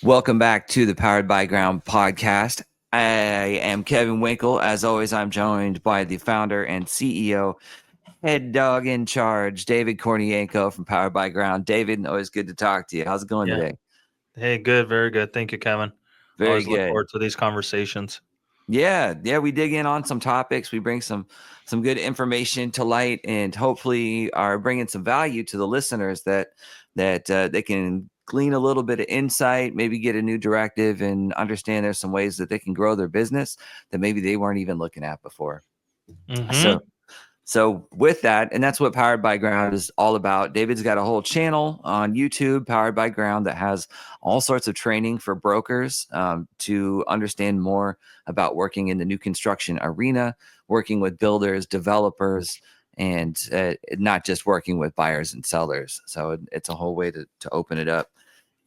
Welcome back to the Powered by Ground podcast. I am Kevin Winkle. As always, I'm joined by the founder and CEO, head dog in charge, David Korniyenko from Powered by Ground. David, always good to talk to you. How's it going Yeah. today? Hey, good. Very good. Thank you, Kevin. Very Always look good. forward to these conversations. Yeah, we dig in on some topics. We bring some good information to light, and hopefully are bringing some value to the listeners that they can glean a little bit of insight, maybe get a new directive, and understand there's some ways that they can grow their business that maybe they weren't even looking at before. Mm-hmm. So with that, and that's what Powered by Ground is all about. David's got a whole channel on YouTube, Powered by Ground, that has all sorts of training for brokers to understand more about working in the new construction arena, working with builders, developers, and not just working with buyers and sellers. So it's a whole way to open it up.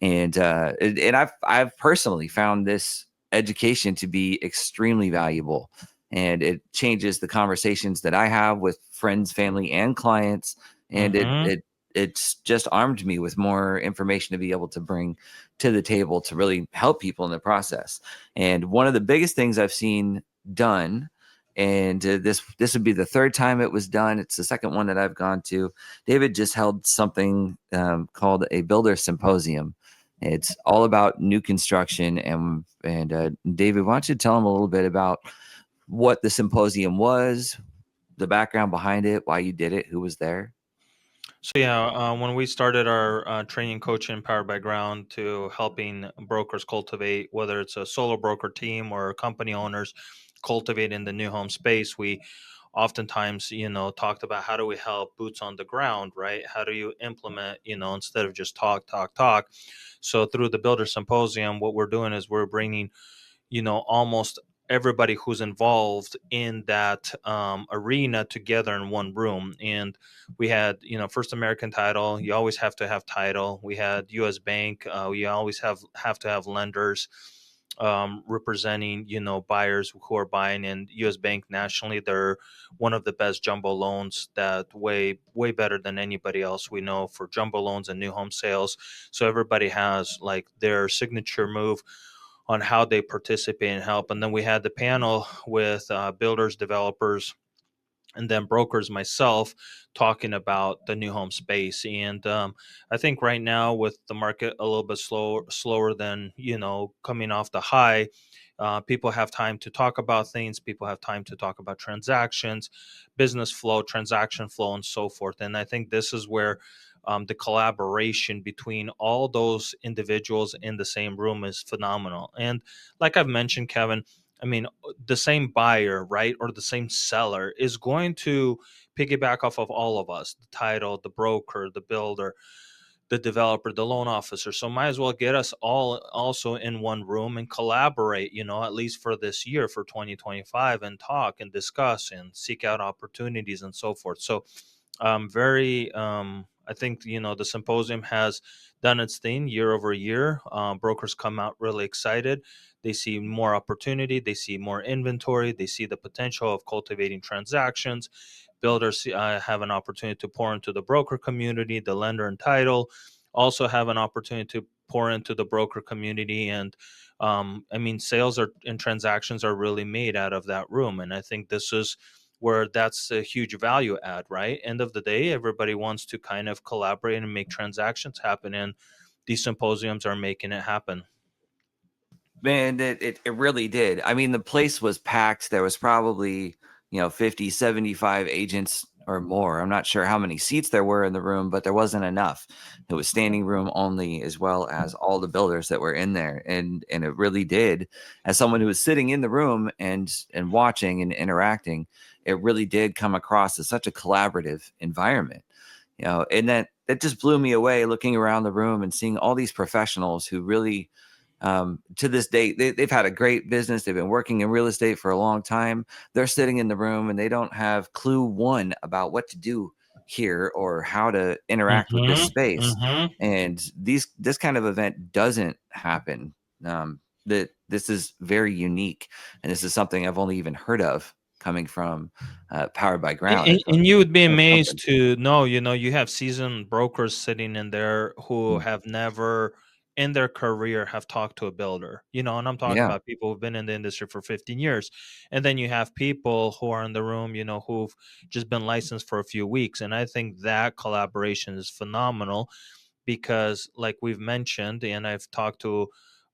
And I've personally found this education to be extremely valuable, and it changes the conversations that I have with friends, family, and clients. And Mm-hmm. it's just armed me with more information to be able to bring to the table to really help people in the process. And one of the biggest things I've seen done, and this would be the third time it was done. It's the second one that I've gone to. David just held something called a builder symposium. It's all about new construction, and David, why don't you tell them a little bit about what the symposium was, the background behind it, why you did it, who was there? When we started our training coaching powered by ground to helping brokers cultivate, whether it's a solo broker team or company owners cultivate in the new home space, we oftentimes, talked about how do we help boots on the ground, right? How do you implement, instead of just talk. So through the builder symposium, what we're doing is we're bringing almost everybody who's involved in that arena together in one room. And we had, First American Title. You always have to have title. We had U.S. Bank. We always have to have lenders representing, buyers who are buying. In U.S. Bank nationally, they're one of the best jumbo loans, that way better than anybody else we know for jumbo loans and new home sales. So everybody has like their signature move on how they participate and help. And then we had the panel with builders, developers, and then brokers, myself, talking about the new home space. And I think right now, with the market a little bit slower than coming off the high, people have time to talk about things. People have time to talk about transactions, business flow, transaction flow, and so forth. And I think this is where the collaboration between all those individuals in the same room is phenomenal. And like I've mentioned, Kevin, I mean, the same buyer, right, or the same seller is going to piggyback off of all of us: the title, the broker, the builder, the developer, the loan officer. So might as well get us all also in one room and collaborate, at least for this year, for 2025, and talk and discuss and seek out opportunities and so forth. So very I think the symposium has done its thing year over year. Brokers come out really excited. They see more opportunity, they see more inventory, they see the potential of cultivating transactions. Builders have an opportunity to pour into the broker community. The lender and title also have an opportunity to pour into the broker community. And I mean, sales are and transactions are really made out of that room. And I think this is where that's a huge value add, right? End of the day, everybody wants to kind of collaborate and make transactions happen, and these symposiums are making it happen. Man, it really did. I mean, the place was packed. There was probably, 50, 75 agents or more. I'm not sure how many seats there were in the room, but there wasn't enough. It was standing room only, as well as all the builders that were in there. And it really did, as someone who was sitting in the room and watching and interacting, it really did come across as such a collaborative environment. And that just blew me away, looking around the room and seeing all these professionals who really, to this date, they've had a great business. They've been working in real estate for a long time. They're sitting in the room and they don't have clue one about what to do here or how to interact with this Mm-hmm. space. Mm-hmm. And this kind of event doesn't happen. That this is very unique, and this is something I've only even heard of coming from Powered by Ground. And you would be It's amazed something. to know, you have seasoned brokers sitting in there who Mm. have never in their career have talked to a builder, and I'm talking Yeah. about people who've been in the industry for 15 years. And then you have people who are in the room, who've just been licensed for a few weeks. And I think that collaboration is phenomenal because, like we've mentioned, and I've talked to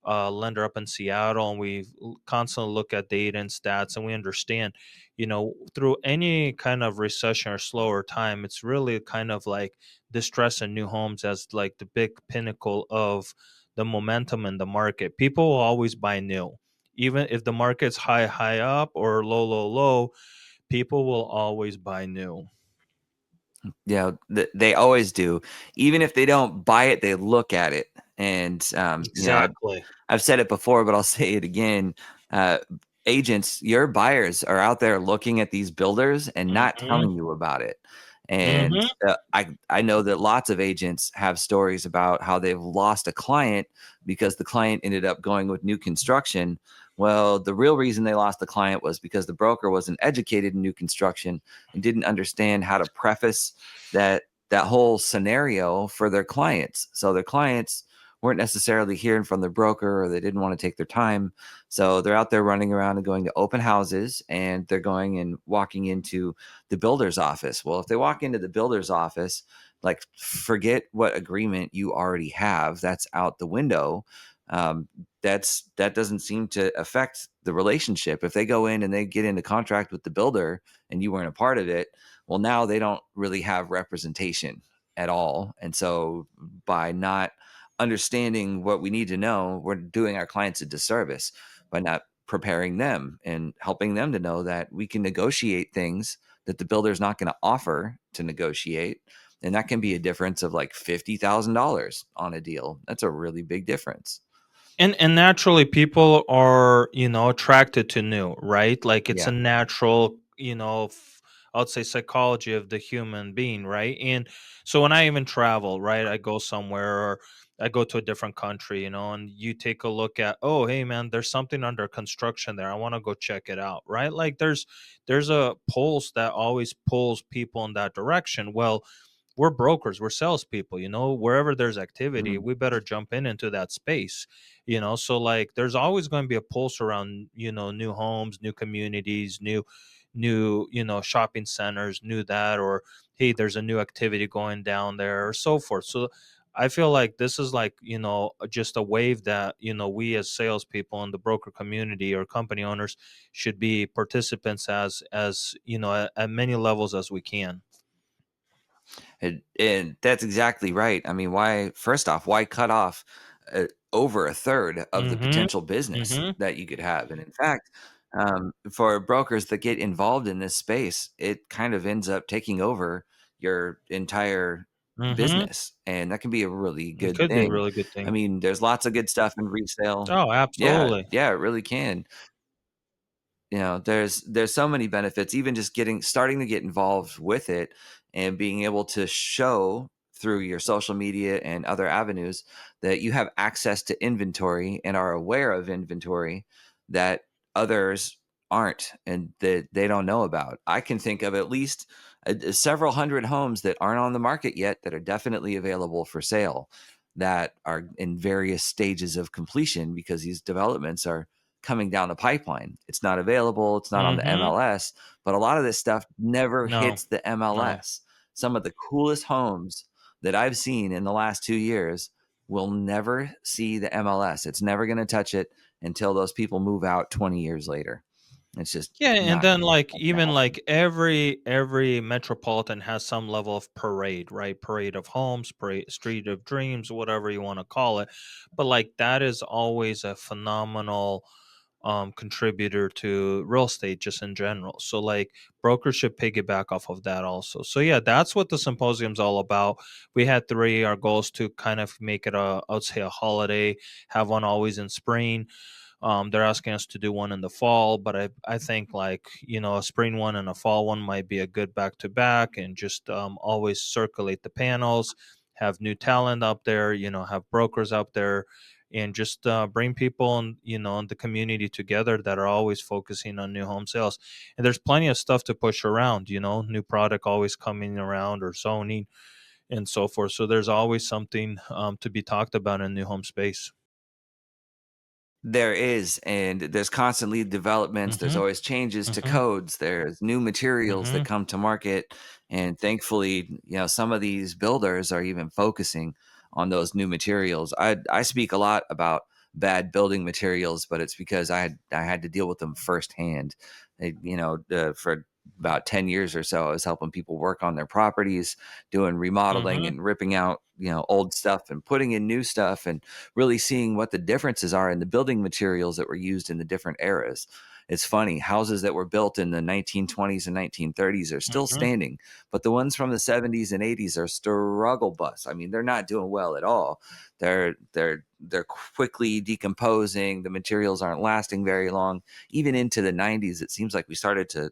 a lender up in Seattle, and we constantly look at data and stats, and we understand, through any kind of recession or slower time, it's really kind of like distress in new homes as like the big pinnacle of the momentum in the market. People will always buy new. Even if the market's high, high up or low, low, low, people will always buy new. Yeah, they always do. Even if they don't buy it, they look at it. And Exactly. I've said it before, but I'll say it again. Uh, Agents, your buyers are out there looking at these builders and not Hmm. telling you about it. And Hmm. I know that lots of agents have stories about how they've lost a client because the client ended up going with new construction. Well, the real reason they lost the client was because the broker wasn't educated in new construction and didn't understand how to preface that whole scenario for their clients. So their clients weren't necessarily hearing from their broker, or they didn't want to take their time. So they're out there running around and going to open houses, and they're going and walking into the builder's office. Well, if they walk into the builder's office, like, forget what agreement you already have. That's out the window. Um, that doesn't seem to affect the relationship. If they go in and they get into contract with the builder and you weren't a part of it, well, now they don't really have representation at all. And so by not understanding what we need to know, we're doing our clients a disservice by not preparing them and helping them to know that we can negotiate things that the builder is not going to offer to negotiate. And that can be a difference of like $50,000 on a deal. That's a really big difference. And naturally people are, attracted to new, right? Like it's a Yeah. natural, I would say psychology of the human being, right? And so when I even travel, right, I go somewhere or I go to a different country, and you take a look at, oh, hey man, there's something under construction there, I want to go check it out, right? Like there's a pulse that always pulls people in that direction. Well, we're brokers, we're salespeople, wherever there's activity, Mhm. we better jump into that space, so like there's always going to be a pulse around, new homes, new communities, new shopping centers, new that, or hey, there's a new activity going down there or so forth. So I feel like this is like, just a wave that, we as salespeople in the broker community or company owners should be participants as at many levels as we can. And that's exactly right. I mean, why, first off, why cut off over a third of the Mhm. potential business Mhm. that you could have? And in fact, for brokers that get involved in this space, it kind of ends up taking over your entire Mhm. business. And that can be a really It good could be a thing. really good I thing. mean, there's lots of good stuff in resale. Oh, Yeah, absolutely. yeah, it really can. There's so many benefits, even just getting starting to get involved with it and being able to show through your social media and other avenues that you have access to inventory and are aware of inventory that others aren't, and that they don't know about. I can think of at least several hundred homes that aren't on the market yet that are definitely available for sale, that are in various stages of completion because these developments are coming down the pipeline. It's not available, it's not on the Mhm. MLS, but a lot of this stuff never No, hits the no. MLS. Some of the coolest homes that I've seen in the last 2 years will never see the MLS. It's never going to touch it until those people move out 20 years later. It's just Yeah, and not then like going to even happen. like every metropolitan has some level of parade, right? Parade of homes, parade, street of dreams, whatever you want to call it. But like that is always a phenomenal contributor to real estate just in general. So like brokers should piggyback off of that also. So yeah, that's what the symposium's all about. We had three. Our goals to kind of make it I would say a holiday, have one always in spring. They're asking us to do one in the fall, but I think like a spring one and a fall one might be a good back to back, and just always circulate the panels, have new talent up there, have brokers up there, and just bring people and in the community together that are always focusing on new home sales. And there's plenty of stuff to push around, new product always coming around, or zoning, and so forth. So there's always something to be talked about in new home space. There is, and there's constantly developments. There's Mm-hmm. always changes to Mm-hmm. codes. There's new materials that Mm-hmm. come to market, and thankfully, some of these builders are even focusing on those new materials. I speak a lot about bad building materials, but it's because I had to deal with them firsthand. For about 10 years or so, I was helping people work on their properties, doing remodeling Mm-hmm. and ripping out old stuff and putting in new stuff, and really seeing what the differences are in the building materials that were used in the different eras. It's funny, houses that were built in the 1920s and 1930s are still Mm-hmm. standing, but the ones from the 70s and 80s are struggle bus. I mean, they're not doing well at all. They're quickly decomposing. The materials aren't lasting very long. Even into the 90s, it seems like we started to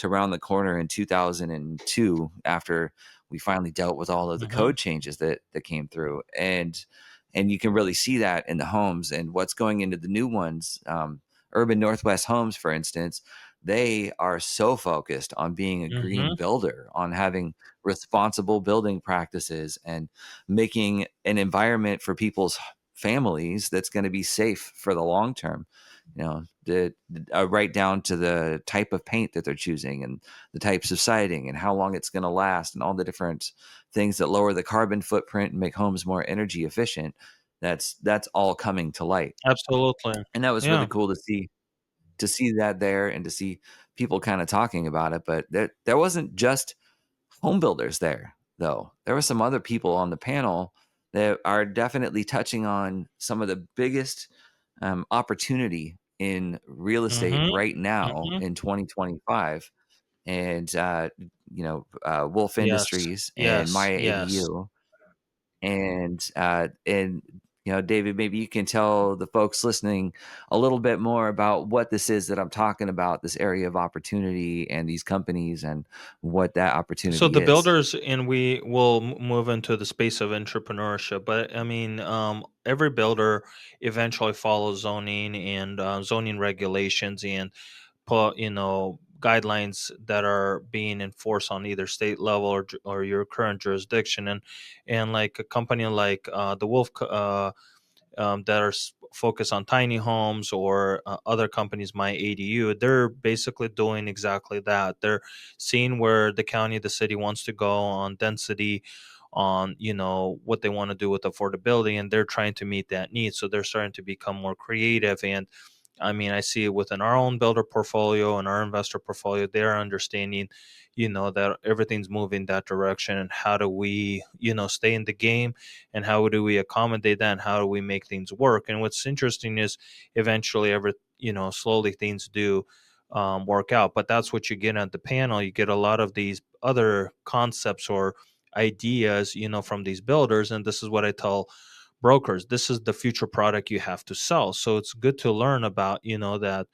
round the corner in 2002 after we finally dealt with all of the Mm-hmm. code changes that came through. And you can really see that in the homes and what's going into the new ones. Urban Northwest Homes, for instance, they are so focused on being a green Mm-hmm. builder, on having responsible building practices and making an environment for people's families that's going to be safe for the long term. Right down to the type of paint that they're choosing and the types of siding and how long it's going to last and all the different things that lower the carbon footprint and make homes more energy efficient. That's all coming to light, Absolutely. and that was really Yeah. cool to see that there and to see people kind of talking about it. But there wasn't just home builders there, though. There were some other people on the panel that are definitely touching on some of the biggest opportunity in real estate Mm-hmm. right now Mm-hmm. in 2025. And Wolf Yes. Industries and Yes. Maya Yes. ADU. And David, maybe you can tell the folks listening a little bit more about what this is that I'm talking about, this area of opportunity and these companies and what that So opportunity the is. builders, and we will move into the space of entrepreneurship. But I mean, every builder eventually follows zoning and zoning regulations and put guidelines that are being enforced on either state level or your current jurisdiction. And like a company like the that are focused on tiny homes, or other companies, my ADU, they're basically doing exactly that. They're seeing where the county, the city wants to go on density, on what they want to do with affordability, and they're trying to meet that need. So they're starting to become more creative. And I mean, I see it within our own builder portfolio and our investor portfolio. They're understanding, that everything's moving that direction. And how do we, stay in the game, and how do we accommodate that, and how do we make things work? And what's interesting is eventually, slowly things do work out. But that's what you get at the panel. You get a lot of these other concepts or ideas, from these builders. And this is what I tell brokers: this is the future product you have to sell. So it's good to learn about, that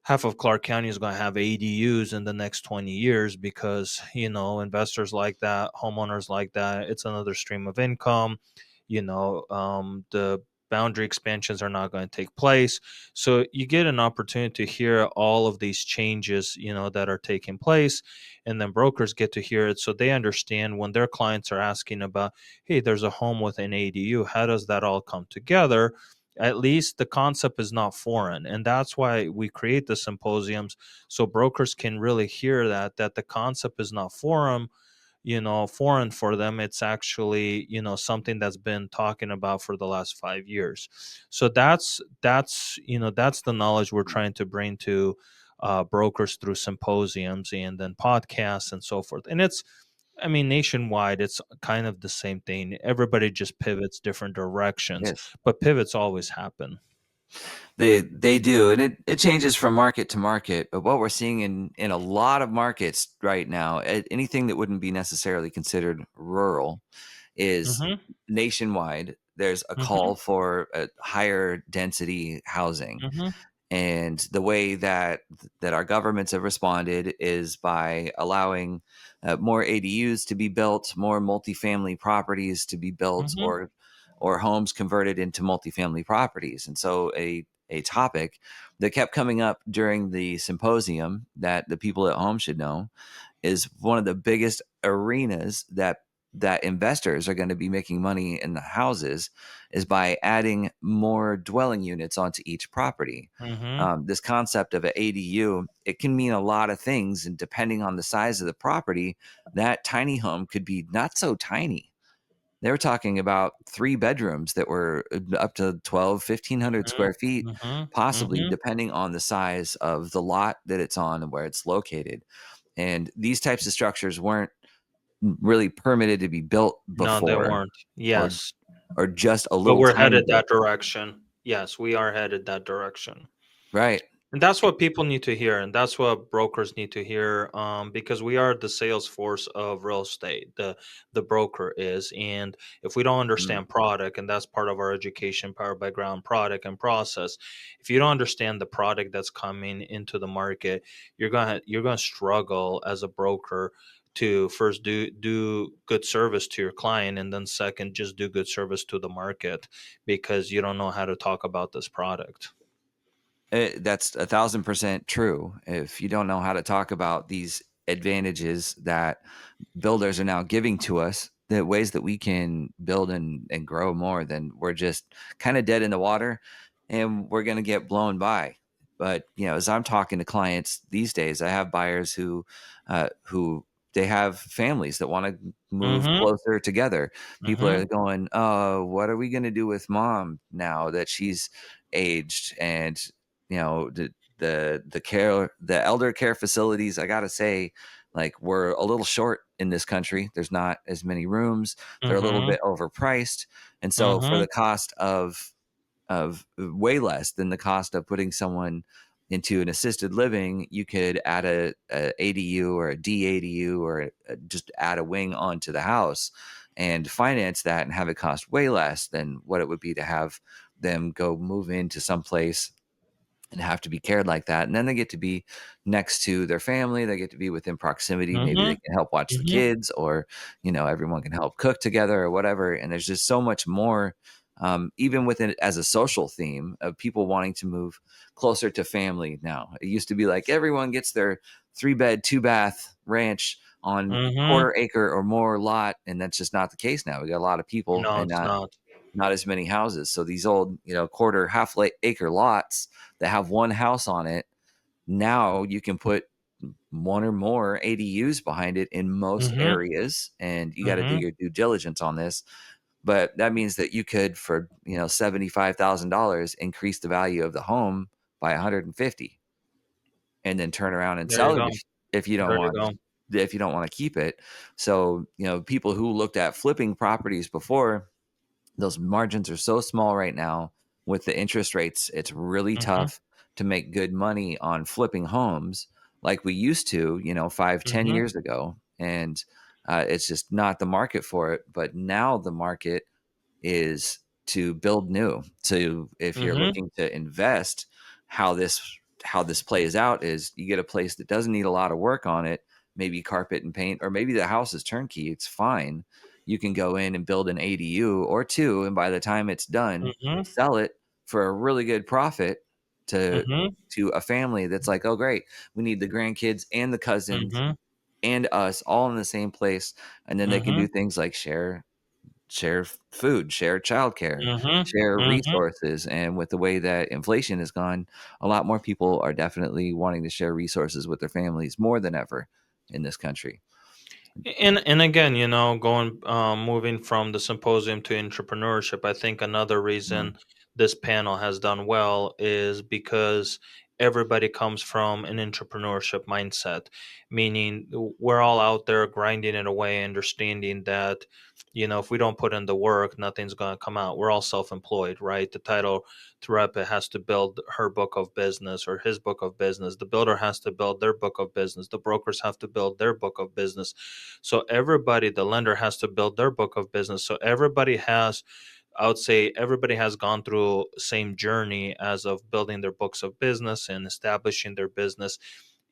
half of Clark County is going to have ADUs in the next 20 years, because, investors like that, homeowners like that. It's another stream of income. The boundary expansions are not going to take place. So you get an opportunity to hear all of these changes, that are taking place. And then brokers get to hear it, so they understand when their clients are asking about, hey, there's a home with an ADU. How does that all come together? At least the concept is not foreign. And that's why we create the symposiums, so brokers can really hear that the concept is not foreign for them. It's actually, something that's been talking about for the last 5 years. So that's the knowledge we're trying to bring to brokers through symposiums and then podcasts and so forth. And it's, I mean, nationwide, it's kind of the same thing. Everybody just pivots different directions, Yes. but pivots always happen. They do, and it changes from market to market. But what we're seeing in a lot of markets right now, anything that wouldn't be necessarily considered rural, is Mhm. nationwide. There's a Mhm. call for a higher density housing. Mhm. And the way that our governments have responded is by allowing more ADUs to be built, more multifamily properties to be built, Mhm. or homes converted into multifamily properties. And so a topic that kept coming up during the symposium that the people at home should know is one of the biggest arenas that that investors are going to be making money in the houses is by adding more dwelling units onto each property. Mm-hmm. This concept of an ADU, it can mean a lot of things, and depending on the size of the property, that tiny home could be not so tiny. They were talking about 3 bedrooms that were up to 12, 1,500 Mm-hmm. square feet, Mm-hmm. possibly, Mm-hmm. depending on the size of the lot that it's on and where it's located. And these types of structures weren't really permitted to be built No, they before, weren't. or Yes. just a But little we're tiny headed bit. that direction. Yes, we are headed that direction. Right. And that's what people need to hear, and that's what brokers need to hear, because we are the sales force of real estate. The broker is, and if we don't Mm. understand product, and that's part of our education, powered by ground product and process. If you don't understand the product that's coming into the market, you're gonna struggle as a broker to first do good service to your client, and then second, just do good service to the market because you don't know how to talk about this product. That's 1,000% true. If you don't know how to talk about these advantages that builders are now giving to us, the ways that we can build and grow more, then we're just kind of dead in the water, and we're going to get blown by. But as I'm talking to clients these days, I have buyers who they have families that want to move Mm-hmm. closer together. People Mm-hmm. are going, "Oh, what are we going to do with mom now that she's aged?" And the care, the elder care facilities, I gotta say, like, we're a little short in this country. There's not as many rooms. They're a little Mhm, bit overpriced. And so for mhm, the cost of way less than the cost of putting someone into an assisted living, you could add a ADU or a DADU, or just add a wing onto the house and finance that and have it cost way less than what it would be to have them go move into some place and have to be cared like that. And then they get to be next to their family. They get to be within proximity. Maybe they mhm, can help watch the mhm, kids, or, everyone can help cook together or whatever. And there's just so much more, even within it as a social theme of people wanting to move closer to family now. It used to be like everyone gets their 3-bed, 2-bath ranch on mhm. quarter acre or more lot. And that's just not the case now. We got a lot of people No, and it's not. not as many houses. So these old, quarter, acre lots that have one house on it, now you can put one or more ADUs behind it in most Mhm, areas. And you got to do mhm, your due diligence on this. But that means that you could, for, $75,000, increase the value of the home by 150, and then turn around and there you sell it go, if you don't there you want go. to keep it. So, people who looked at flipping properties before, those margins are so small right now with the interest rates. It's really Mhm, tough to make good money on flipping homes like we used to, 5, 10 years mhm, ago. And it's just not the market for it. But now the market is to build new. So if you're mhm, looking to invest, how this how this plays out is you get a place that doesn't need a lot of work on it, maybe carpet and paint, or maybe the house is turnkey. It's fine. You can go in and build an ADU or two, and by the time it's done, mhm, sell it for a really good profit to mhm, to a family that's like, oh great, we need the grandkids and the cousins mhm, and us all in the same place, and then they can mhm, do things like share food, share childcare, mhm, share mhm. resources. And with the way that inflation has gone, a lot more people are definitely wanting to share resources with their families more than ever in this country. And again, going moving from the symposium to entrepreneurship, I think another Mhm. reason this panel has done well is because everybody comes from an entrepreneurship mindset, meaning we're all out there grinding it away, understanding that if we don't put in the work, nothing's going to come out. We're all self-employed, right? The title Tarepa has to build her book of business or his book of business. The builder has to build their book of business. The brokers have to build their book of business. So everybody, the lender has to build their book of business. So everybody has, I would say, everybody has gone through same journey as of building their books of business and establishing their business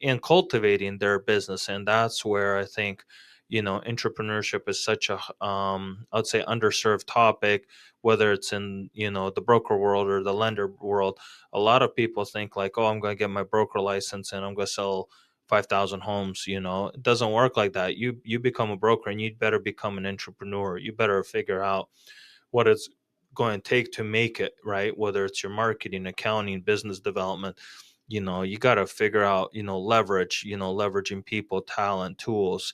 and cultivating their business. And that's where I think, entrepreneurship is such a, I would say, underserved topic, whether it's in, the broker world or the lender world. A lot of people think like, oh, I'm going to get my broker license and I'm going to sell 5,000 homes. It doesn't work like that. You become a broker, and you'd better become an entrepreneur. You better figure out what it's going to take to make it, right? Whether it's your marketing, accounting, business development, you got to figure out, leverage, leveraging people, talent, tools,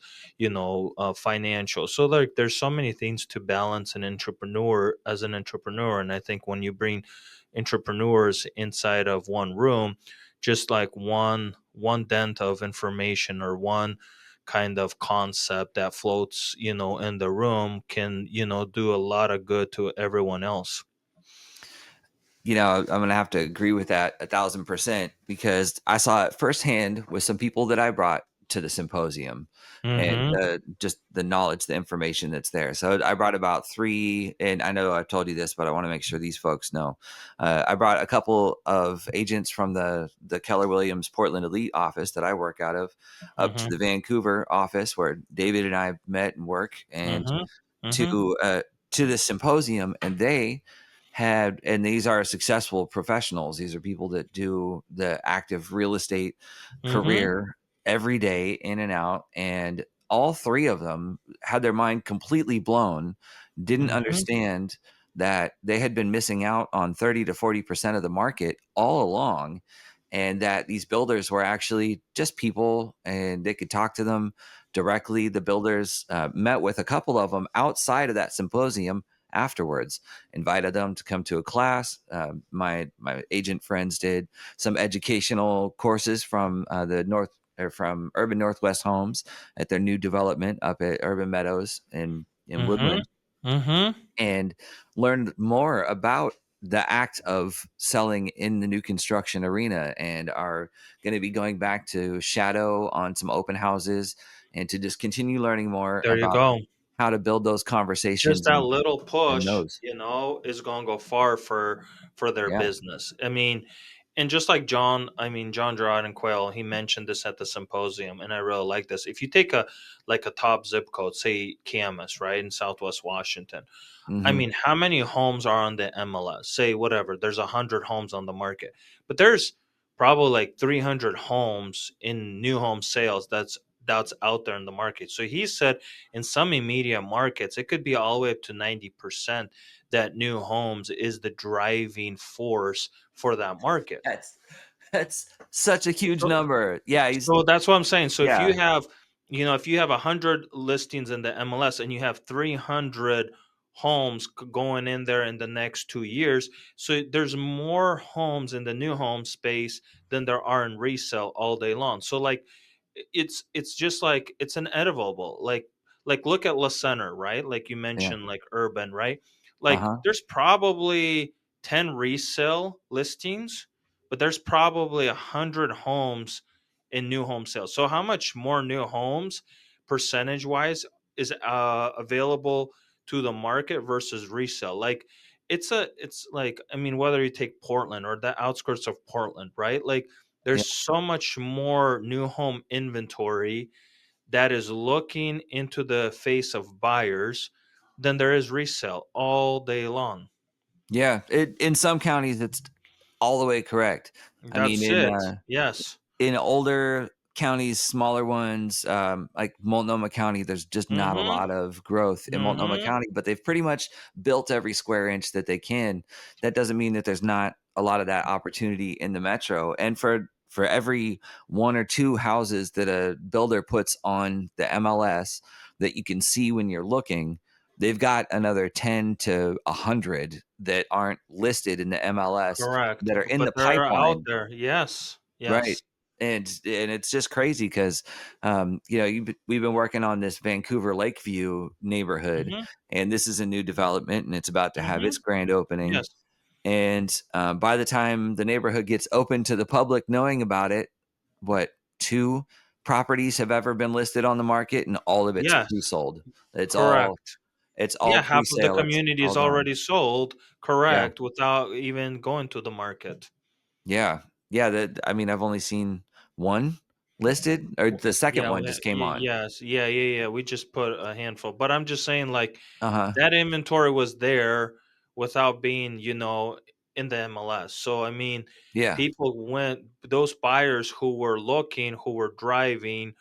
financial. So like there's so many things to balance an entrepreneur as an entrepreneur. And I think when you bring entrepreneurs inside of one room, just like one dent of information or one kind of concept that floats, in the room can, do a lot of good to everyone else. I'm gonna have to agree with that 1,000% because I saw it firsthand with some people that I brought to the symposium, and Mhm. just the knowledge, the information that's there. So I brought about three, and I know I've told you this, but I want to make sure these folks know. I brought a couple of agents from the Keller Williams Portland Elite office that I work out of, up to Mhm. the Vancouver office where David and I met and work, and Mhm. Mhm. to uh, to this symposium, and they had, and these are successful professionals. These are people that do the active real estate Mhm. career every day, in and out, and all three of them had their mind completely blown, didn't Mhm. understand that they had been missing out on 30 to 40% of the market all along, and that these builders were actually just people and they could talk to them directly. The builders met with a couple of them outside of that symposium afterwards, invited them to come to a class. My agent friends did some educational courses from the north, or from Urban Northwest Homes at their new development up at Urban Meadows in Mhm. Woodland, Mhm. and learned more about the act of selling in the new construction arena, and are going to be going back to shadow on some open houses, and to just continue learning more There you about go. how to build those Just conversations that little and push, those. is gonna go far for their Yeah. business. I mean, and just like John, John Gerard and Quayle, he mentioned this at the symposium, and I really like this. If you take a top zip code, say Camas, right, in Southwest Washington, Hmm. how many homes are on the MLS? Say whatever, there's 100 homes on the market, but there's probably like 300 homes in new home sales that's out there in the market. So he said in some immediate markets, it could be all the way up to 90% that new homes is the driving force for that market. That's such a huge So, number. Yeah, he's so that's what I'm saying. So yeah, if you have 100 listings in the MLS and you have 300 homes going in there in the next 2 years, so there's more homes in the new home space than there are in resale all day long. So like it's just like it's inevitable. Like look at La Center, right? Like you yeah, mentioned, like urban, right? Like uh-huh, there's probably 10 resale listings, but there's probably 100 homes in new home sales. So how much more new homes percentage wise is available to the market versus resale? Like it's like, whether you take Portland or the outskirts of Portland, right? Like yeah. there's so much more new home inventory that is looking into the face of buyers than there is resale all day long. Yeah, in some counties, it's all the way correct. I mean, That's it. Yes. in older counties, smaller ones, like Multnomah County, there's just not a Mhm. lot of growth in Multnomah Mhm. County, but they've pretty much built every square inch that they can. That doesn't mean that there's not a lot of that opportunity in the metro. And for every one or two houses that a builder puts on the MLS that you can see when you're looking, they've got another 10 to 100 that aren't listed in the MLS Correct. that are in But the they're out pipeline. there. Yes. Right. Yes. And it's just crazy because, we've been working on this Vancouver Lakeview neighborhood, Mhm. and this is a new development, and it's about to have its Mhm. grand opening. Yes. And by the time the neighborhood gets open to the public knowing about it, what, two properties have ever been listed on the market, and all of it's Yes. pre-sold. It's all Correct. it's all Yeah, half of the pre-sale. It's community all is gone. already sold, Yeah. correct, without even going to the market. Yeah. Yeah, I mean, I've only seen one listed, or the second Yeah, one just came on. yes. Yeah, yeah, yeah, we just put a handful, but I'm just saying, like, Uh-huh. that inventory was there without being, in the MLS. So I mean, Yeah. people went those buyers who were looking, who were driving,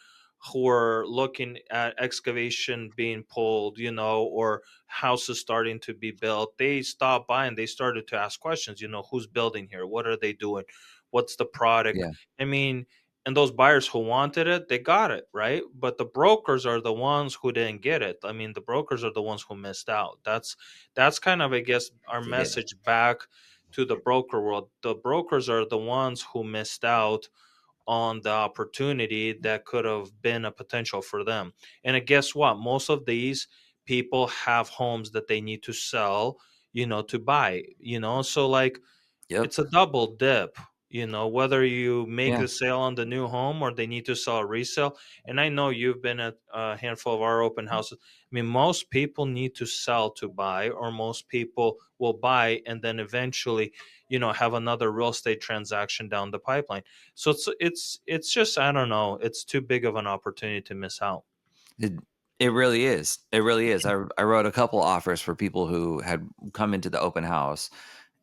who were looking at excavation being pulled, or houses starting to be built. They stopped by and they started to ask questions, who's building here? What are they doing? What's the product? Yeah. I mean, and those buyers who wanted it, they got it, right? But the brokers are the ones who didn't get it. I mean, the brokers are the ones who missed out. That's kind of, I guess, our They did. message back to the broker world. The brokers are the ones who missed out on the opportunity that could have been a potential for them. And guess what? Most of these people have homes that they need to sell, to buy, so like Yep. it's a double dip, whether you make Yeah. the sale on the new home or they need to sell a resale. And I know you've been at a handful of our open houses. I mean, most people need to sell to buy, or most people will buy and then eventually, have another real estate transaction down the pipeline. So it's just, I don't know, it's too big of an opportunity to miss out. It it really is. It really is. I wrote a couple offers for people who had come into the open house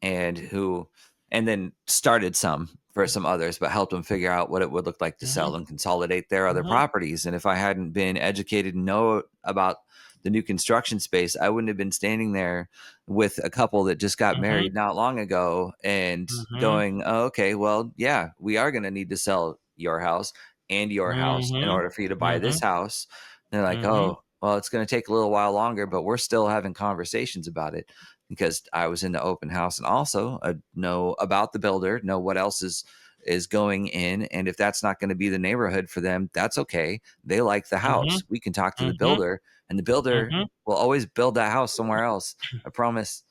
and who and then started some for some others, but helped them figure out what it would look like to Hmm. sell and consolidate their other Hmm. properties. And if I hadn't been educated and know about the new construction space, I wouldn't have been standing there with a couple that just got Hmm. married not long ago and Hmm. going, oh, okay, well, yeah, we are going to need to sell your house in Hmm. order for you to buy Hmm. this house. They're like, Hmm. oh, well, it's going to take a little while longer, but we're still having conversations about it because I was in the open house and also know about the builder, know what else is going in, and if that's not going to be the neighborhood for them, that's okay. They like the Hmm. house. We can talk to the Hmm. builder, and the builder Hmm. will always build that house somewhere else. I promise.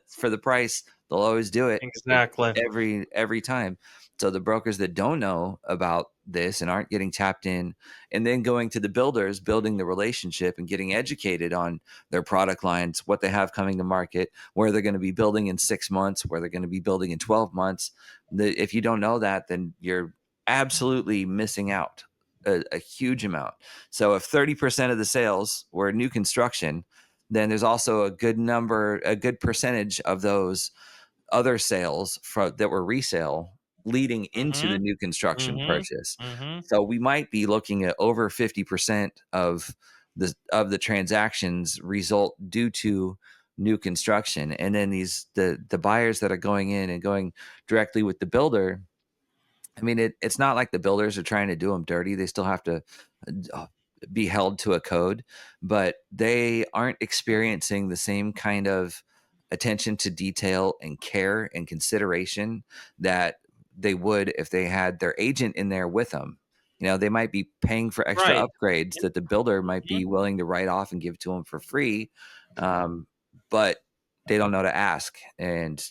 For the price, they'll always do it. Exactly. Every time. So the brokers that don't know about this and aren't getting tapped in, and then going to the builders, building the relationship and getting educated on their product lines, what they have coming to market, where they're going to be building in 6 months, where they're going to be building in 12 months. If you don't know that, then you're absolutely missing out a huge amount. So if 30% of the sales were new construction, then there's also a good percentage of those other sales that were resale leading into the Mhm, new construction mhm, purchase. mhm, So we might be looking at over 50% of the transactions result due to new construction. And then the buyers that are going in and going directly with the builder, I mean, it's not like the builders are trying to do them dirty. They still have to uh, be held to a code, but they aren't experiencing the same kind of attention to detail and care and consideration that they would if they had their agent in there with them. They might be paying for extra right, upgrades that the builder might mhm, be willing to write off and give to them for free, um, but they don't know to ask, and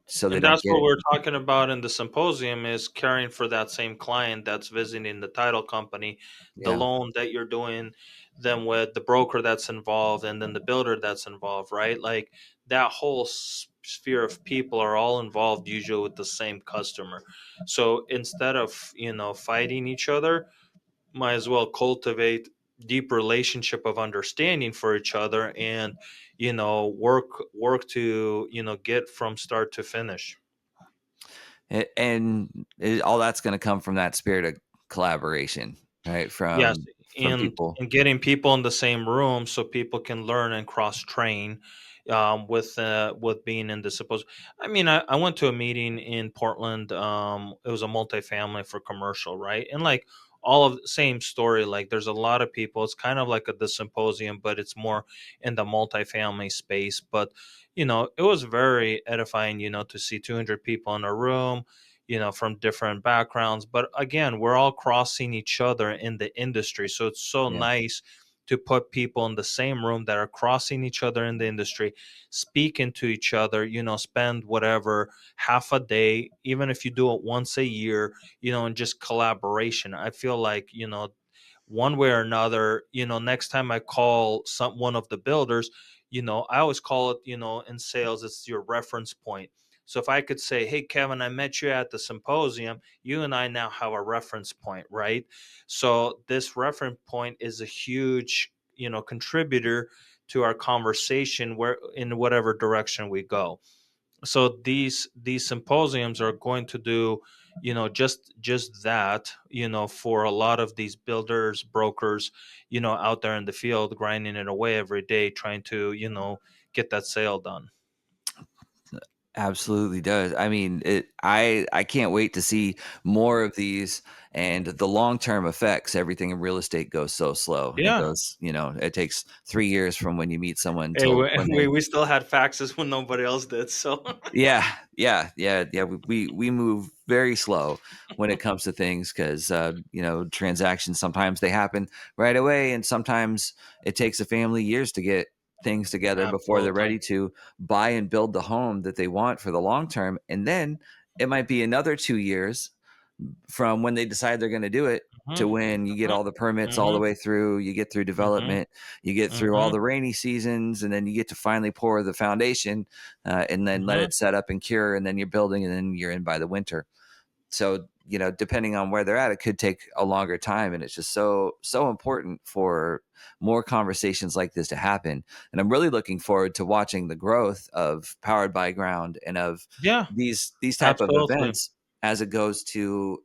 so they and don't that's get what it. we're talking about in the symposium, is caring for that same client that's visiting the title company, the Yeah, loan that you're doing them with, the broker that's involved, and then the builder that's involved, right? Like that whole sphere of people are all involved usually with the same customer. So instead of, fighting each other, might as well cultivate deep relationship of understanding for each other, and work to get from start to finish. All that's going to come from that spirit of collaboration, right? Yes, From and people. getting people in the same room so people can learn and cross train, with being in the supposed. I mean, I went to a meeting in Portland. It was a multifamily for commercial, right? And like all of the same story. Like there's a lot of people. It's kind of like the symposium, but it's more in the multifamily space. But it was very edifying. To see 200 people in a room, from different backgrounds. But again, we're all crossing each other in the industry. So it's so Yeah, nice to put people in the same room that are crossing each other in the industry, speaking to each other, spend whatever half a day, even if you do it once a year, and just collaboration. I feel like, one way or another, next time I call one of the builders, I always call it, in sales, it's your reference point. So if I could say, hey, Kevin, I met you at the symposium, you and I now have a reference point, right? So this reference point is a huge, contributor to our conversation where in whatever direction we go. So these symposiums are going to do, just that, for a lot of these builders, brokers, out there in the field, grinding it away every day, trying to, get that sale done. Absolutely does. I mean, I can't wait to see more of these and the long-term effects. Everything in real estate goes so slow. It Yeah. goes, it takes 3 years from when you meet someone Hey, till we, when we they. we still had faxes when nobody else did, so. Yeah, yeah. We move very slow when it comes to things because transactions sometimes they happen right away, and sometimes it takes a family years to get things together before they're Absolutely. ready to buy and build the home that they want for the long term, and then it might be another 2 years from when they decide they're going to do it to Mhm, when you get all the permits all the mhm, way through, you get through mhm, development, you get through all mhm, the rainy seasons, and then you get to finally pour the foundation, and then let mhm, it set up and cure, and then you're building, and then you're in by the winter. So depending on where they're at, it could take a longer time, and it's just so important for more conversations like this to happen. And I'm really looking forward to watching the growth of Powered by Ground and of yeah, these type of absolutely. events as it goes to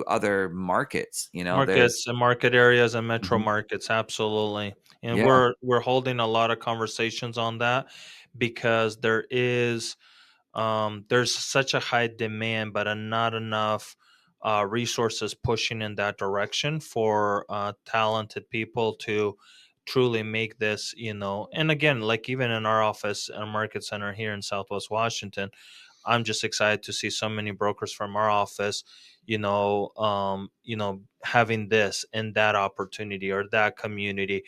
other markets. There's. Markets and market areas and metro Mhm. markets, absolutely. And Yeah. we're holding a lot of conversations on that, because there's such a high demand, but not enough resources pushing in that direction for talented people to truly make this, and again, like even in our office, our market center here in Southwest Washington, I'm just excited to see so many brokers from our office, having this and that opportunity or that community,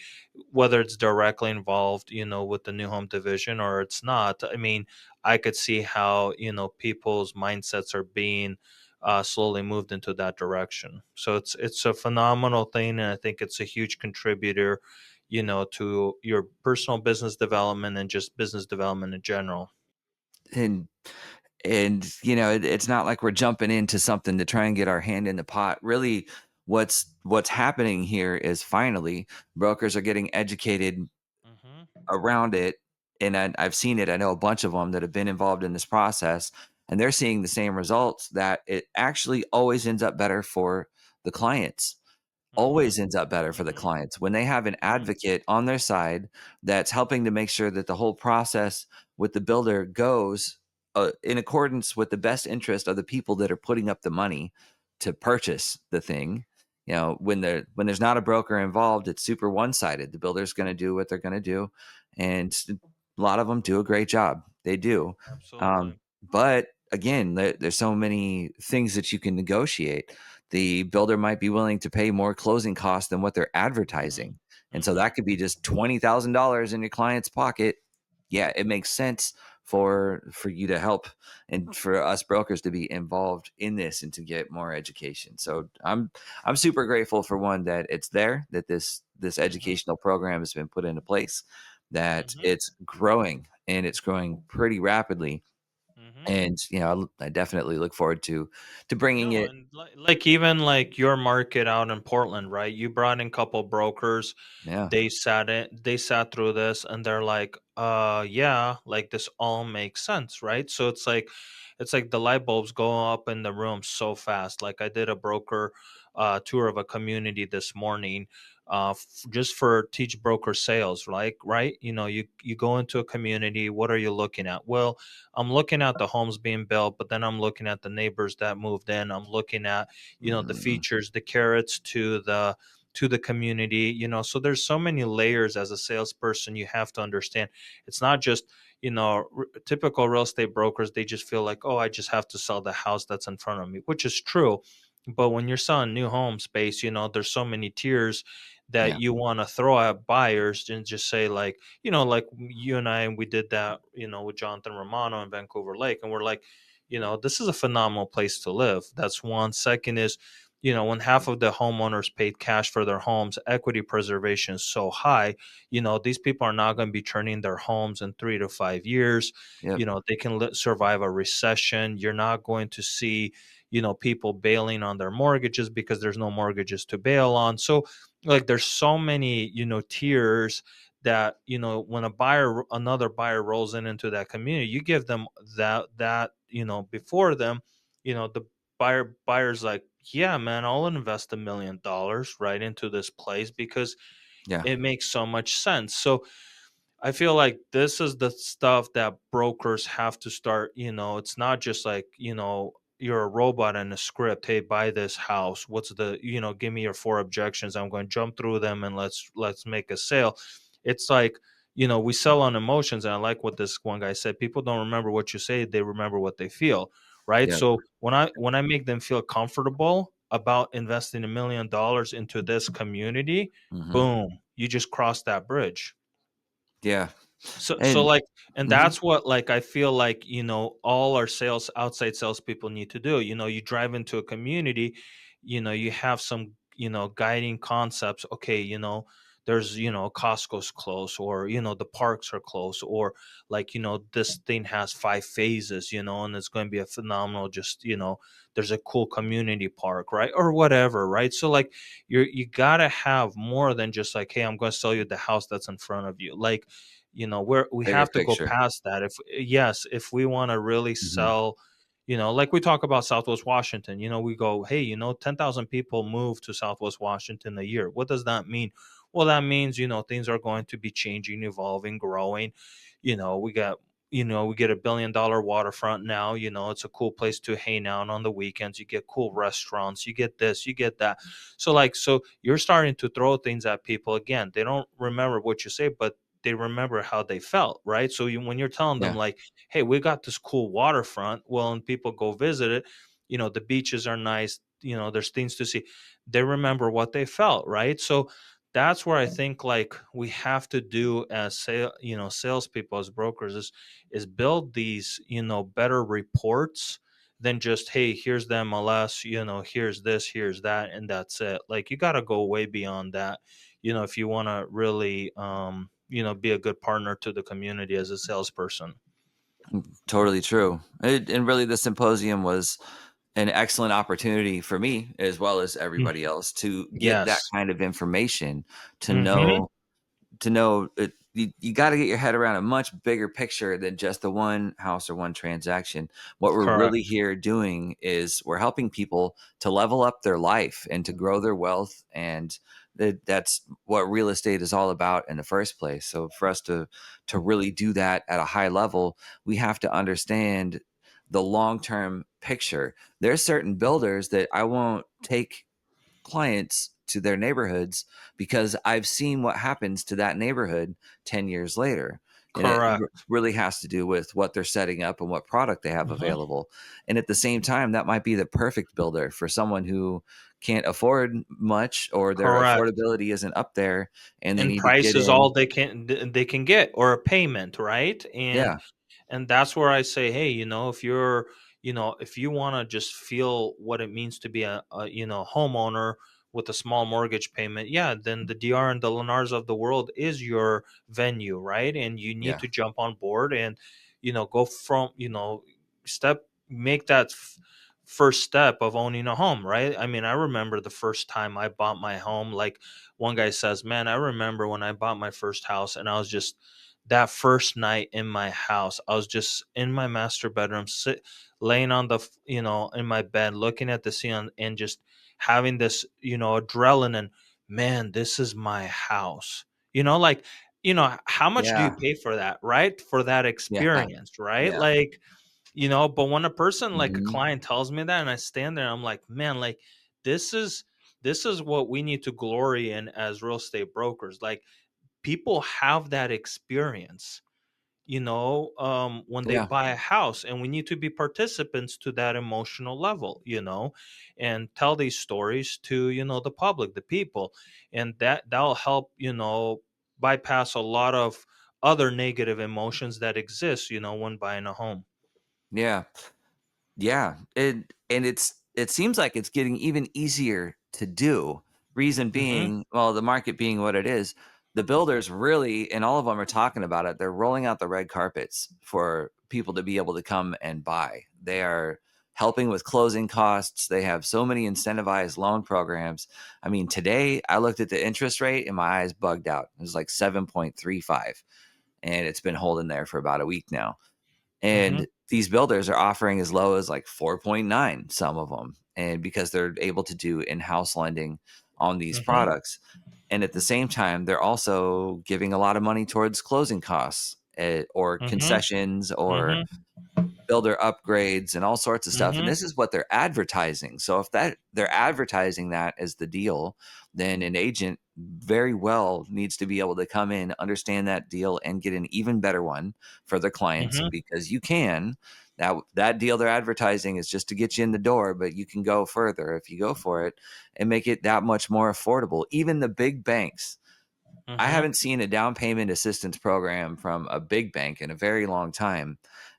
whether it's directly involved, with the new home division or it's not. I mean, I could see how, people's mindsets are being slowly moved into that direction. So it's a phenomenal thing, and I think it's a huge contributor, to your personal business development and just business development in general. And it's not like we're jumping into something to try and get our hand in the pot. Really, what's happening here is finally brokers are getting educated Hmm. around it, and I've seen it. I know a bunch of them that have been involved in this process, and they're seeing the same results, that it actually always ends up better for the clients. Hmm. Always ends up better for the Hmm. clients when they have an Hmm. advocate on their side that's helping to make sure that the whole process with the builder goes in accordance with the best interest of the people that are putting up the money to purchase the thing. When there's not a broker involved, it's super one-sided. The builder's going to do what they're going to do, and a lot of them do a great job. They do. Absolutely. But again, there's so many things that you can negotiate. The builder might be willing to pay more closing costs than what they're Hmm. advertising. And so Hmm. that could be just $20,000 in your client's pocket. Yeah, it makes sense for you to help and for us brokers to be involved in this and to get more education. So I'm super grateful for one that it's there, that this Hmm. educational program has been put into place, that Hmm. it's growing and it's growing pretty rapidly. Hmm. And I definitely look forward to bringing No, it. and like even like your market out in Portland, right? You brought in a couple brokers. Yeah. They sat through this and they're like, yeah, like this all makes sense, right? So it's like the light bulbs go up in the room so fast. Like I did a broker tour of a community this morning, just for teach broker sales, like, right? You go into a community, what are you looking at? Well, I'm looking at the homes being built, but then I'm looking at the neighbors that moved in. I'm looking at, the Mhm. features, the carrots to the community. So there's so many layers as a salesperson you have to understand. It's not just, typical real estate brokers, they just feel like, oh, I just have to sell the house that's in front of me, which is true. But when you're selling new home space, there's so many tiers that Yeah. you want to throw at buyers and just say, like, like you and I, we did that, with Jonathan Romano in Vancouver Lake. And we're like, this is a phenomenal place to live. That's one. Second is, when half of the homeowners paid cash for their homes, equity preservation is so high, these people are not going to be turning their homes in 3 to 5 years. Yep. They can survive a recession. You're not going to see, people bailing on their mortgages because there's no mortgages to bail on. So, like, there's so many, tiers that, when another buyer rolls into that community, you give them that before them, the buyer's like, yeah, man, I'll invest $1 million right into this place because Yeah. it makes so much sense. So I feel like this is the stuff that brokers have to start. It's not just like, you're a robot in a script. Hey, buy this house. What's give me your four objections. I'm going to jump through them and let's make a sale. It's like, we sell on emotions. And I like what this one guy said. People don't remember what you say, they remember what they feel. Right. Yeah. So when I make them feel comfortable about investing $1 million into this community, Hmm. boom, you just cross that bridge. Yeah. So And like, and mhm. that's what, like, I feel like, all our outside salespeople need to do. You drive into a community, you have some, guiding concepts. Okay, there's, Costco's close, or, the parks are close, or like, this thing has 5 phases, and it's going to be a phenomenal, just, there's a cool community park, right? Or whatever, right? So like, you gotta have more than just like, hey, I'm going to sell you the house that's in front of you. Like, we Bigger have to go picture. past that. If we want to really Hmm. sell, like we talk about Southwest Washington, we go, hey, 10,000 people move to Southwest Washington a year. What does that mean? Well, that means, things are going to be changing, evolving, growing. We got, we get $1 billion waterfront now. It's a cool place to hang out on the weekends. You get cool restaurants, you get this, you get that. So you're starting to throw things at people. Again, they don't remember what you say, but they remember how they felt, right? So when you're telling them Yeah. like, hey, we got this cool waterfront, well, and people go visit it, the beaches are nice, there's things to see. They remember what they felt, right? So that's where I think like we have to do as salespeople, as brokers, is build these, better reports than just, hey, here's the MLS, here's this, here's that, and that's it. Like, you got to go way beyond that, if you want to really, be a good partner to the community as a salesperson. Totally true. And really, the symposium was an excellent opportunity for me as well as Mm, everybody else to get that yes. kind of information, to Mm-hmm. know it, you got to get your head around a much bigger picture than just the one house or one transaction. What we're really Correct. here doing is we're helping people to level up their life and to grow their wealth, and that's what real estate is all about in the first place. So for us to really do that at a high level, we have to understand the long-term picture. There's certain builders that I won't take clients to their neighborhoods because I've seen what happens to that neighborhood 10 years later. And it Correct. really has to do with what they're setting up and what product they have Hmm. available. And at the same time, that might be the perfect builder for someone who can't afford much, or their Correct. affordability isn't up there and they And need to price get is in. all they can get, or a payment, right? and Yeah. and that's where I say, hey, if you want to just feel what it means to be a homeowner with a small mortgage payment, yeah, then the DR and the Lennars of the world is your venue, right? And you need Yeah. to jump on board and go from, make that first step of owning a home, right? I mean, I remember the first time I bought my home. Like, one guy says, man, I remember when I bought my first house, and I was just, that first night in my house, I was just in my master bedroom, laying on in my bed, looking at the ceiling, and just having this, adrenaline. Man, this is my house. Like, how much do you Yeah. pay for that, right? For that Yeah. experience, right? Yeah. Like, but when a person, like a Hmm. client, tells me that, and I stand there, I'm like, man, like, this is this is what we need to glory in as real estate brokers. Like, people have that experience, when they Yeah. buy a house, and we need to be participants to that emotional level, and tell these stories to, the public, the people, and that'll help, bypass a lot of other negative emotions that exist, when buying a home. Yeah. Yeah, and it seems like it's getting even easier to do. Reason Hmm. being, well, the market being what it is, the builders really, and all of them are talking about it. They're rolling out the red carpets for people to be able to come and buy. They are helping with closing costs. They have so many incentivized loan programs. I mean, today I looked at the interest rate and my eyes bugged out. It was like 7.35, and it's been holding there for about a week now. Mm-hmm. And these builders are offering as low as like 4.9, some of them. And because they're able to do in-house lending on these Mm-hmm. products. And at the same time, they're also giving a lot of money towards closing costs, or Mm-hmm. concessions, or Mm-hmm. builder upgrades and all sorts of stuff. And Mm-hmm. this is what they're advertising. So if that they're advertising that as the deal, then an agent very well needs to be able to come in, understand that deal, and get an even better one for their clients, Mm-hmm. because you can. That deal they're advertising is just to get you in the door, but you can go further if you go for it and make it that much more affordable. Even the big banks, I Mm-hmm. haven't seen a down payment assistance program from a big bank in a very long time.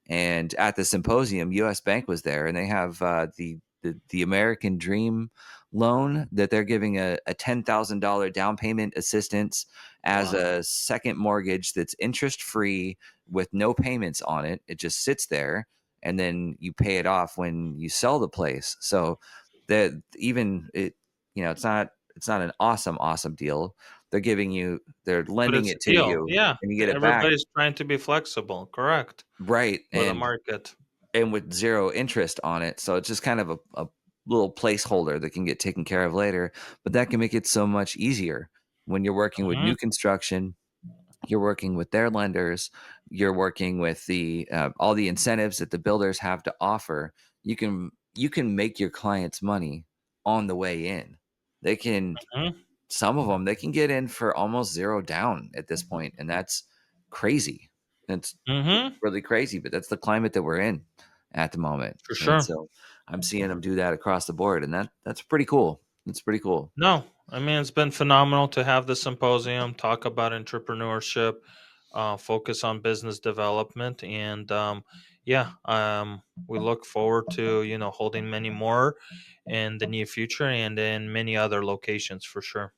And at the symposium, US Bank was there, and they have the American Dream loan that they're giving a $10,000 down payment assistance as Wow. a second mortgage that's interest free with no payments on it. It just sits there, and then you pay it off when you sell the place. So that even it, it's not an awesome deal. They're But lending it's a it to deal. you Yeah. and you get it back. Everybody's trying to be flexible. Correct. Right. For the And market. with zero interest on it. So it's just kind of a little placeholder that can get taken care of later. But that can make it so much easier when you're working with Mm-hmm. new construction. You're working with their lenders. You're working with the all the incentives that the builders have to offer. You can make your clients money on the way in. They can Mm-hmm. Some of them, they can get in for almost zero down at this point, and that's crazy. It's Mm-hmm. really crazy, but that's the climate that we're in at the moment. For And sure. so I'm seeing them do that across the board, and that's pretty cool. It's pretty cool. No, I mean, it's been phenomenal to have the symposium, talk about entrepreneurship, focus on business development, and yeah, we look forward to holding many more in the near future and in many other locations for sure.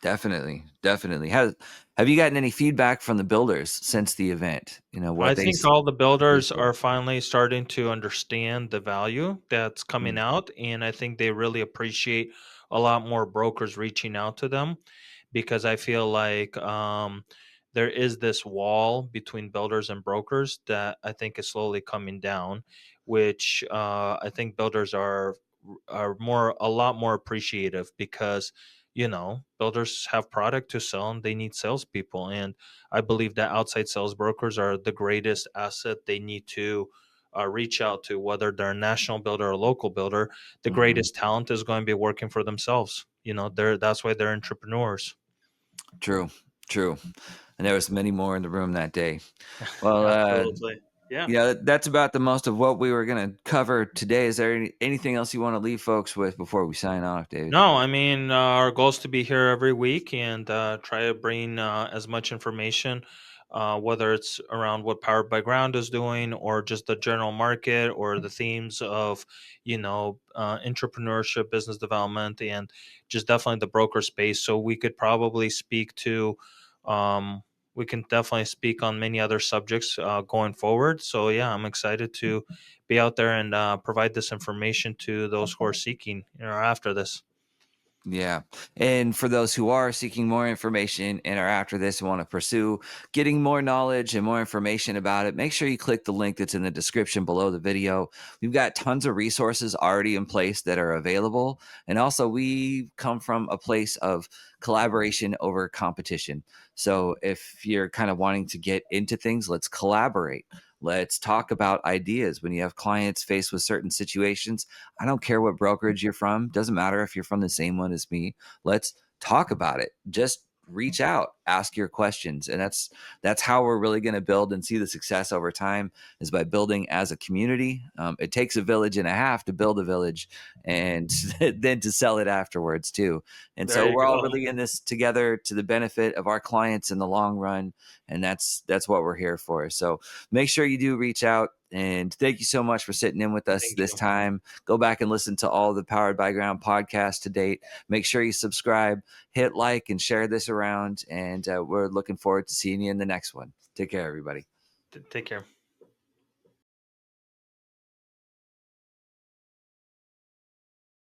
Definitely, definitely. Have you gotten any feedback from the builders since the event? I What think all the they builders say. are finally starting to understand the value that's coming Mm, out, and I think they really appreciate a lot more brokers reaching out to them because I feel like there is this wall between builders and brokers that I think is slowly coming down, which I think builders are a lot more appreciative because builders have product to sell and they need salespeople, and I believe that outside sales brokers are the greatest asset they need to reach out to, whether they're a national builder or a local builder. The mhm. greatest talent is going to be working for themselves. That's why they're entrepreneurs. True, true. And there was many more in the room that day. Well, Absolutely. Yeah. that's about the most of what we were going to cover today. Is there anything else you want to leave folks with before we sign off, David? No, I mean, our goal is to be here every week and try to bring as much information, whether it's around what Powered by Ground is doing or just the general market or the themes of, entrepreneurship, business development, and just definitely the broker space. So um, we can definitely speak on many other subjects going forward. So, yeah, I'm excited to be out there and provide this information to those who are seeking, after this. Yeah. And for those who are seeking more information and are after this and want to pursue getting more knowledge and more information about it, make sure you click the link that's in the description below the video. We've got tons of resources already in place that are available. And also, we come from a place of collaboration over competition. So if you're kind of wanting to get into things, let's collaborate. Let's talk about ideas when you have clients faced with certain situations. I don't care what brokerage you're from. Doesn't matter if you're from the same one as me. Let's talk about it. Just reach out, ask your questions. And that's how we're really going to build and see the success over time, is by building as a community. It takes a village and a half to build a village, and then to sell it afterwards too. And There so you we're all go. really in this together to the benefit of our clients in the long run. And that's what we're here for. So make sure you do reach out. And thank you so much for sitting in with us Thank this you. time. Go back and listen to all the Powered by Ground podcasts to date. Make sure you subscribe, hit like, and share this around. And we're looking forward to seeing you in the next one. Take care, everybody. Take care.